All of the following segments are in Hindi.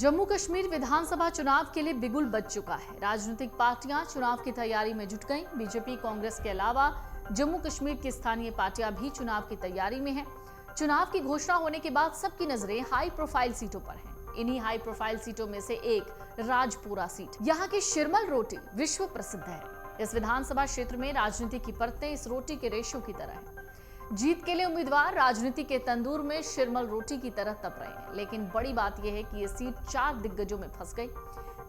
जम्मू कश्मीर विधानसभा चुनाव के लिए बिगुल बज चुका है। राजनीतिक पार्टियां चुनाव की तैयारी में जुट गईं। बीजेपी, कांग्रेस के अलावा जम्मू कश्मीर की स्थानीय पार्टियां भी चुनाव की तैयारी में हैं। चुनाव की घोषणा होने के बाद सबकी नजरें हाई प्रोफाइल सीटों पर हैं। इन्हीं हाई प्रोफाइल सीटों में से एक राजपुरा सीट। यहाँ की शिरमल रोटी विश्व प्रसिद्ध है। इस विधानसभा क्षेत्र में राजनीति की परतें इस रोटी के रेशों की तरह है। जीत के लिए उम्मीदवार राजनीति के तंदूर में शिरमल रोटी की तरह तप रहे हैं। लेकिन बड़ी बात यह है कि ये सीट 4 दिग्गजों में फंस गई।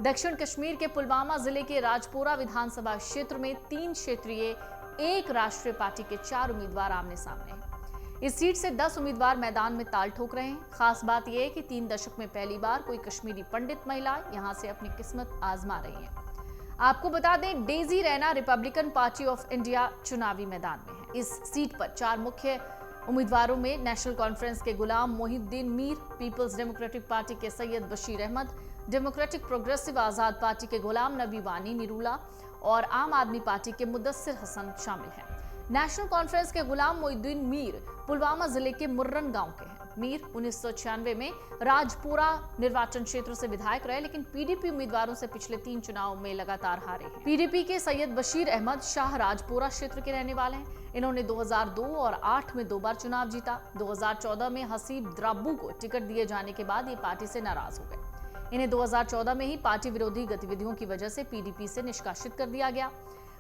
दक्षिण कश्मीर के पुलवामा जिले के राजपुरा विधानसभा क्षेत्र में 3 क्षेत्रीय, 1 राष्ट्रीय पार्टी के 4 उम्मीदवार आमने सामने हैं। इस सीट से 10 उम्मीदवार मैदान में ताल ठोक रहे हैं। खास बात यह है कि 3 दशक में पहली बार कोई कश्मीरी पंडित महिला यहां से अपनी किस्मत आजमा रही है। आपको बता दें, Daisy Raina Republican party of India चुनावी मैदान में है। इस सीट पर 4 मुख्य उम्मीदवारों में नेशनल कॉन्फ्रेंस के Ghulam Mohiuddin Mir, peoples democratic party के Syed Bashir Ahmad, democratic progressive Azad party के गुलाम नबी वानी निरूला और आम आदमी पार्टी के मुदस्सिर हसन शामिल हैं। नेशनल कॉन्फ्रेंस के गुलाम मोहिउद्दीन मीर पुलवामा जिले के मुर्रन गांव के हैं। मीर 1996 में राजपुरा निर्वाचन क्षेत्र से विधायक रहे, लेकिन पीडीपी उम्मीदवारों से पिछले 3 चुनाव में लगातार हारे हैं। पीडीपी के सैयद बशीर अहमद शाह राजपुरा क्षेत्र के रहने वाले हैं। इन्होंने 2002 और 8 में 2 बार चुनाव जीता। 2014 में हसीब द्राबू को टिकट दिए जाने के बाद ये पार्टी से नाराज हो गए। इन्हें 2014 में ही पार्टी विरोधी गतिविधियों की वजह से पीडीपी से निष्कासित कर दिया गया।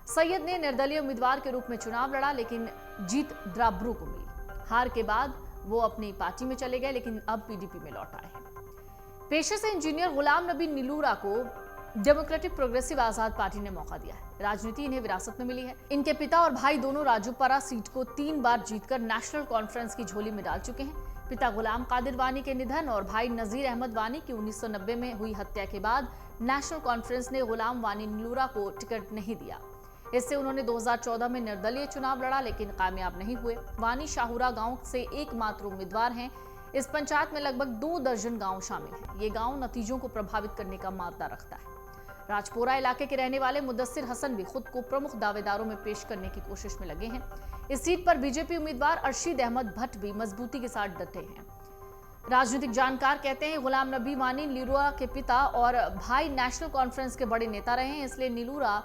सैयद ने निर्दलीय उम्मीदवार के रूप में चुनाव लड़ा, लेकिन जीत द्राबरू को मिली। हार के बाद वो अपनी पार्टी में चले गए, लेकिन अब पीडीपी में लौट आए हैं। पेशे से इंजीनियर गुलाम नबी निलूरा को डेमोक्रेटिक प्रोग्रेसिव आजाद पार्टी ने मौका दिया है। राजनीति इन्हें विरासत में मिली है। इनके पिता और भाई दोनों राजपुरा सीट को 3 बार जीतकर नेशनल कॉन्फ्रेंस की झोली में डाल चुके हैं। पिता गुलाम कादिर वानी के निधन और भाई नजीर अहमद वानी की 1990 में हुई हत्या के बाद नेशनल कॉन्फ्रेंस ने गुलाम वानी निलूरा को टिकट नहीं दिया। इससे उन्होंने 2014 में निर्दलीय चुनाव लड़ा, लेकिन कामयाब नहीं हुए। वानी शाहुरा गांव से एकमात्र उम्मीदवार हैं। इस पंचायत में लगभग 2 दर्जन गांव शामिल हैं। ये गांव नतीजों को प्रभावित करने का मादा रखता है। राजपुरा इलाके के रहने वाले मुदस्सिर हसन भी खुद को प्रमुख दावेदारों में पेश करने की कोशिश में लगे हैं। इस सीट पर बीजेपी उम्मीदवार अरशीद अहमद भट्ट भी मजबूती के साथ डटे हैं। राजनीतिक जानकार कहते हैं, गुलाम नबी वानी निलूरा के पिता और भाई नेशनल कॉन्फ्रेंस के बड़े नेता रहे हैं, इसलिए निलूरा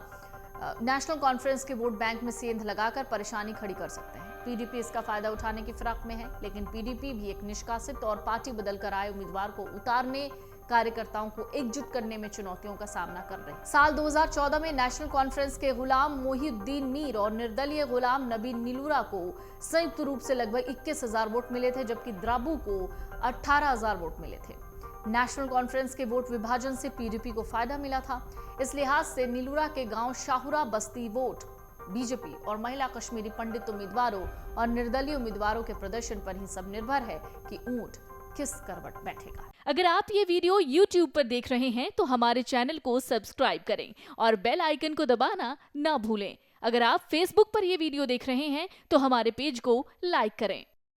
नेशनल कॉन्फ्रेंस के वोट बैंक में सेंध लगाकर परेशानी खड़ी कर सकते हैं। पीडीपी इसका फायदा उठाने की फिराक में है, लेकिन पीडीपी भी एक निष्कासित और पार्टी बदलकर आए उम्मीदवार को उतारने, कार्यकर्ताओं को एकजुट करने में चुनौतियों का सामना कर रहे हैं। साल 2014 में नेशनल कॉन्फ्रेंस के गुलाम मोहिउद्दीन मीर और निर्दलीय गुलाम नबी निलूरा को संयुक्त रूप से लगभग 21,000 वोट मिले थे, जबकि द्राबू को 18,000 वोट मिले थे। नेशनल कॉन्फ्रेंस के वोट विभाजन से पीडीपी को फायदा मिला था। इस लिहाज से निलूरा के गांव शाहुरा बस्ती वोट बीजेपी और महिला कश्मीरी पंडित उम्मीदवारों और निर्दलीय उम्मीदवारों के प्रदर्शन पर ही सब निर्भर है कि ऊंट किस करवट बैठेगा। अगर आप ये वीडियो YouTube पर देख रहे हैं तो हमारे चैनल को सब्सक्राइब करें और बेल आइकन को दबाना ना भूलें। अगर आप Facebook पर ये वीडियो देख रहे हैं तो हमारे पेज को लाइक करें।